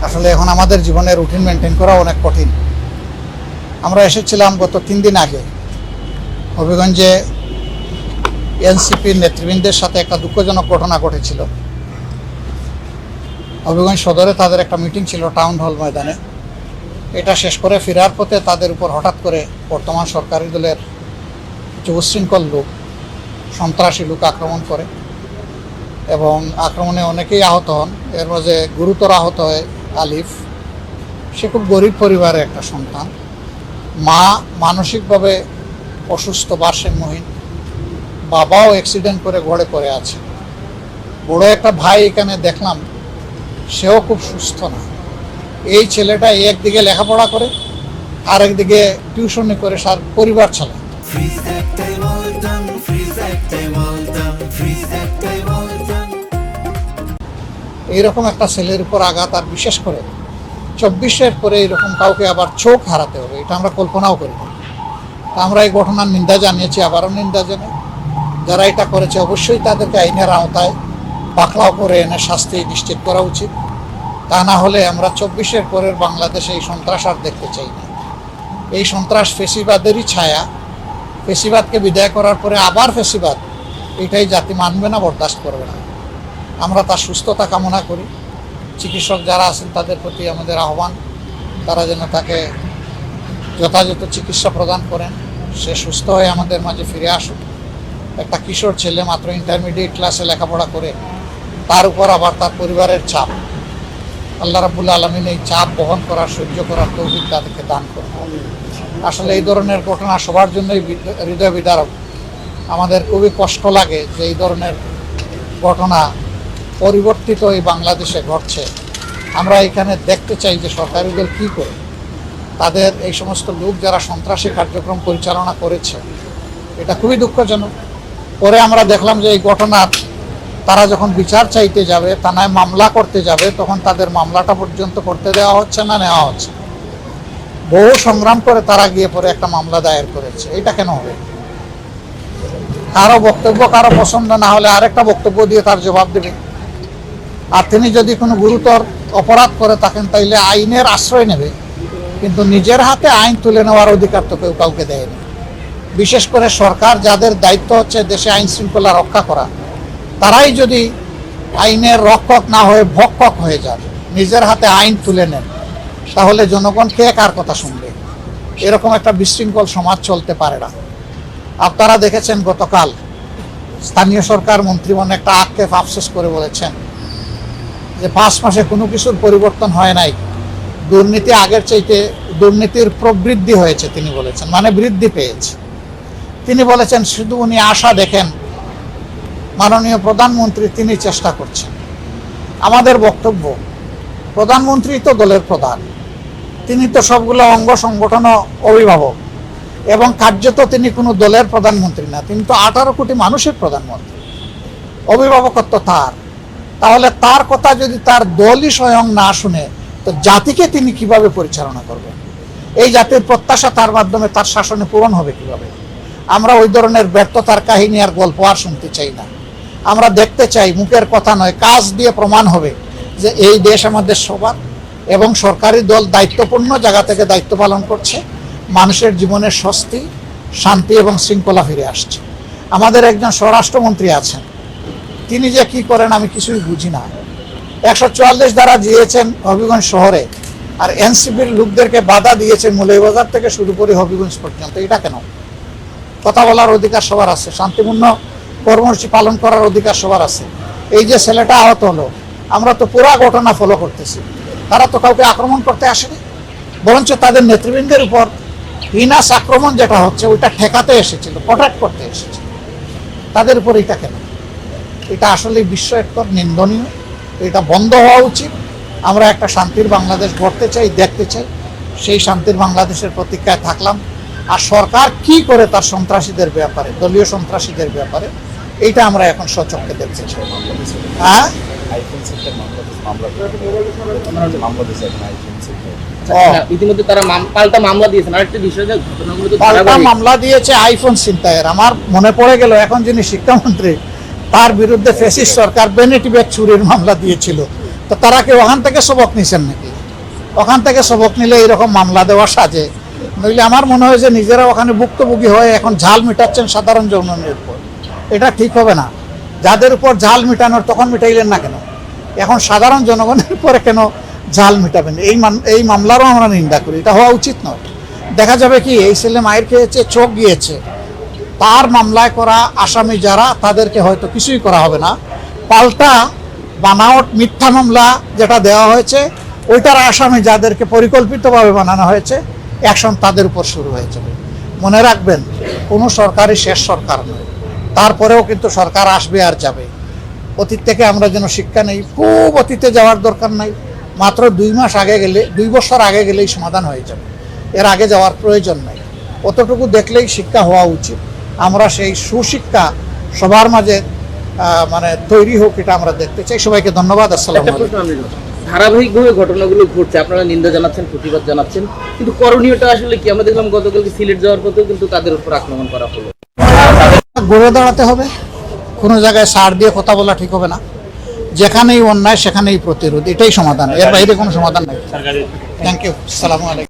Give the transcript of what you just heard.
আসলে এখন আমাদের জীবনে রুটিন মেনটেন করা অনেক কঠিন। আমরা এসেছিলাম গত 3 দিন আগে হবিগঞ্জে এনসিপির নেতৃবৃন্দের সাথে একটা দুঃখজনক ঘটনা ঘটেছিল। হবিগঞ্জ সদরে তাদের একটা মিটিং ছিল টাউন হল ময়দানে। এটা শেষ করে ফেরার পথে তাদের উপর হঠাৎ করে বর্তমান সরকারি দলের কিছু উচ্ছৃঙ্খল লোক, সন্ত্রাসী লোক আক্রমণ করে এবং আক্রমণে অনেকেই আহত হন। এর মাঝে গুরুতর আহত হয় আলিফ। সে খুব গরিব পরিবারের একটা সন্তান। মা মানসিকভাবে অসুস্থ, ভারসাম্যহীন। বাবাও অ্যাক্সিডেন্ট করে ঘরে পড়ে আছে। বড় একটা ভাই এখানে দেখলাম, সেও খুব সুস্থ না। এই ছেলেটা একদিকে লেখাপড়া করে, আরেকদিকে টিউশনি করে সার পরিবার চালায়। এইরকম একটা ছেলের উপর আঘাত, আর বিশেষ করে 24-এর পরে এরকম কাউকে আবার চোখ হারাতে হবে, এটা আমরা কল্পনাও করি না। আমরা এই ঘটনার নিন্দা জানিয়েছি, আবারও নিন্দা জানাই। যারা এটা করেছে অবশ্যই তাদেরকে আইনের আওতায় পাকড়াও করে এনে শাস্তি নিশ্চিত করা উচিত। তা না হলে আমরা 24-এর পরের বাংলাদেশে এই সন্ত্রাস আর দেখতে চাই না। এই সন্ত্রাস ফেসিবাদেরই ছায়া। ফেসিবাদকে বিদায় করার পরে আবার ফেসিবাদ, এটাই জাতি মানবে না, বরদাস্ত করবে না। আমরা তার সুস্থতা কামনা করি। চিকিৎসক যারা আছেন তাদের প্রতি আমাদের আহ্বান, তারা যেন তাকে যথাযথ চিকিৎসা প্রদান করেন, সে সুস্থ হয়ে আমাদের মাঝে ফিরে আসুক। একটা কিশোর ছেলে মাত্র ইন্টারমিডিয়েট ক্লাসে লেখাপড়া করে, তার উপর আবার তার পরিবারের চাপ। আল্লাহ রাব্বুল আলামিন এই চাপ বহন করার, সহ্য করার তৌফিক তাদেরকে দান করুন। আসলে এই ধরনের ঘটনা সবার জন্যই হৃদয় বিদারক। আমাদের খুবই কষ্ট লাগে যে এই ধরনের ঘটনা পরিবর্তিত এই বাংলাদেশে ঘটছে। আমরা এখানে দেখতে চাই যে সরকারি দল কী করে তাদের এই সমস্ত লোক যারা সন্ত্রাসী কার্যক্রম পরিচালনা করেছে, এটা খুবই দুঃখজনক। পরে আমরা দেখলাম যে এই ঘটনার তারা যখন বিচার চাইতে যাবে, থানায় মামলা করতে যাবে, তখন তাদের মামলাটা পর্যন্ত করতে দেওয়া হচ্ছে না, নেওয়া হচ্ছে। বহু সংগ্রাম করে তারা গিয়ে পরে একটা মামলা দায়ের করেছে। এটা কেন হবে? কারো বক্তব্য কারো পছন্দ না হলে আরেকটা বক্তব্য দিয়ে তার জবাব দেবে। আর তিনি যদি কোনো গুরুতর অপরাধ করে থাকেন তাইলে আইনের আশ্রয় নেবে, কিন্তু নিজের হাতে আইন তুলে নেওয়ার অধিকার তো কেউ কাউকে দেয়নি। বিশেষ করে সরকার, যাদের দায়িত্ব হচ্ছে দেশে আইন শৃঙ্খলা রক্ষা করা, তারাই যদি আইনের রক্ষক না হয়ে ভক্ষক হয়ে যান, নিজের হাতে আইন তুলে নেন, তাহলে জনগণ কে কার কথা শুনবে? এরকম একটা বিশৃঙ্খল সমাজ চলতে পারে না। আপনারা দেখেছেন গতকাল স্থানীয় সরকার মন্ত্রীগণ একটা আক্ষেপ আফসোস করে বলেছেন যে 5 মাসে কোনো কিছুর পরিবর্তন হয় নাই, দুর্নীতি আগের চাইতে দুর্নীতির প্রবৃদ্ধি হয়েছে তিনি বলেছেন, মানে বৃদ্ধি পেয়েছে। তিনি বলেছেন শুধু উনি আশা দেখেন, মাননীয় প্রধানমন্ত্রী তিনি চেষ্টা করছেন। আমাদের বক্তব্য, প্রধানমন্ত্রী তো দলের প্রধান, তিনি তো সবগুলো অঙ্গ সংগঠন অভিভাবক, এবং কার্যত তিনি কোনো দলের প্রধানমন্ত্রী না, তিনি তো 18 কোটি মানুষের প্রধানমন্ত্রী। অভিভাবকত্ব তার। তাহলে তার কথা যদি তার দলই স্বয়ং না শুনে, তো জাতিকে তিনি কিভাবে পরিচালনা করবেন? এই জাতির প্রত্যাশা তার মাধ্যমে তার শাসনে পূরণ হবে কিভাবে? আমরা ওই ধরনের ব্যর্থতার কাহিনী আর গল্প আর শুনতে চাই না। আমরা দেখতে চাই, মুখের কথা নয়, কাজ দিয়ে প্রমাণ হবে যে এই দেশ আমাদের সবার, এবং সরকারি দল দায়িত্বপূর্ণ জায়গা থেকে দায়িত্ব পালন করছে। মানুষের জীবনের স্বস্তি, শান্তি এবং শৃঙ্খলা ফিরে আসছে। আমাদের একজন স্বরাষ্ট্রমন্ত্রী আছেন, তিনি যে কি করেন আমি কিছুই বুঝি না। 144 ধারা দিয়েছেন হবিগঞ্জ শহরে, আর এনসিপির লোকদেরকে বাধা দিয়েছেন মৌলভীবাজার থেকে শুরু করে হবিগঞ্জ পর্যন্ত। এটা কেন? কথা বলার অধিকার সবার আছে, শান্তিপূর্ণ কর্মসূচি পালন করার অধিকার সবার আছে। এই যে ছেলেটা আহত হলো, আমরা তো পুরা ঘটনা ফলো করতেছি। তারা তো কাউকে আক্রমণ করতে আসেনি, বরঞ্চ তাদের নেতৃবৃন্দের উপর হিনাস আক্রমণ যেটা হচ্ছে ওইটা ঠেকাতে এসেছিল, প্রোটেক্ট করতে এসেছিল। তাদের উপর এটা কেন? এটা আসলে বিস্ময়কর, নিন্দনীয়। এটা বন্ধ হওয়া উচিত। আমরা একটা শান্তির বাংলাদেশ গড়তে চাই, দেখতে চাই। সেই শান্তির বাংলাদেশের প্রতীক্ষায় থাকলাম। আর সরকার কি করে তার সন্ত্রাসীদের ব্যাপারে, দলীয় সন্ত্রাসীদের ব্যাপারে, এইটা আমরা এখন সচক্ষে দেখতে চাই। হ্যাঁ, ইতিমধ্যে তারা পাল্টা মামলা দিয়েছেন। আরেকটা বিষয়, পাল্টা মামলা দিয়েছে আইফোন ছিনতাইয়ের। আমার মনে পড়ে গেল, এখন যিনি শিক্ষামন্ত্রী, তার বিরুদ্ধে ফ্যাসিস্ট সরকার ভ্যানিটি ব্যাগ চুরির মামলা দিয়েছিল। তো তারা কি ওখান থেকে সবক নিছেন নাকি? ওখান থেকে সবক নিলে এরকম মামলা দেওয়া সাজে, নইলে আমার মনে হয় যে নিজেরা ওখানে ভুক্তভোগী হয়ে এখন ঝাল মিটাচ্ছেন সাধারণ জনগণের উপর, এটা ঠিক হবে না। যাদের উপর ঝাল মিটানোর তখন মিটাইলেন না কেন, এখন সাধারণ জনগণের উপরে কেন ঝাল মিটাবেন? এই মামলারও আমরা নিন্দা করি, এটা হওয়া উচিত নয়। দেখা যাবে কি এই ছেলে মায়ের খেয়েছে, চোখ গিয়েছে, তার মামলায় করা আসামি যারা তাদেরকে হয়তো কিছুই করা হবে না, পাল্টা বানাওয়াট মিথ্যা মামলা যেটা দেওয়া হয়েছে ওইটার আসামি যাদেরকে পরিকল্পিতভাবে বানানো হয়েছে অ্যাকশন তাদের উপর শুরু হয়ে যাবে। মনে রাখবেন, কোনো সরকারই শেষ সরকার নয়, তারপরেও কিন্তু সরকার আসবে আর যাবে। অতীত থেকে আমরা যেন শিক্ষা নেই, খুব অতীতে যাওয়ার দরকার নাই, মাত্র 2 মাস আগে গেলে, 2 বছর আগে গেলেই সমাধান হয়ে যাবে, এর আগে যাওয়ার প্রয়োজন নাই। অতটুকু দেখলেই শিক্ষা হওয়া উচিত। আমরা সেই সুশিক্ষা সবার মাঝে মানে তৈরি হোক, এটা আমরা দেখতে চাই। সবাইকে ধন্যবাদ। আসসালামু একটা আলাইকুম। প্রশ্ন আমি করব। ধারাবাহিকভাবে ঘটনাগুলো ঘটছে, আপনারা নিন্দা জানাচ্ছেন, প্রতিবাদ জানাচ্ছেন, কিন্তু করণীয়টা আসলে কি? আমরা দেখলাম গতকালকে সিলেট যাওয়ার পথেও কিন্তু তাদের উপর আক্রমণ করা হলো। ঘুরে দাঁড়াতে হবে, কোনো জায়গায় সার দিয়ে কথা বলা ঠিক হবে না। যেখানেই অন্যায় সেখানেই প্রতিরোধ, এটাই সমাধান, এর বাইরে কোনো সমাধান নেই। Thank you. আসসালামু আলাইকুম।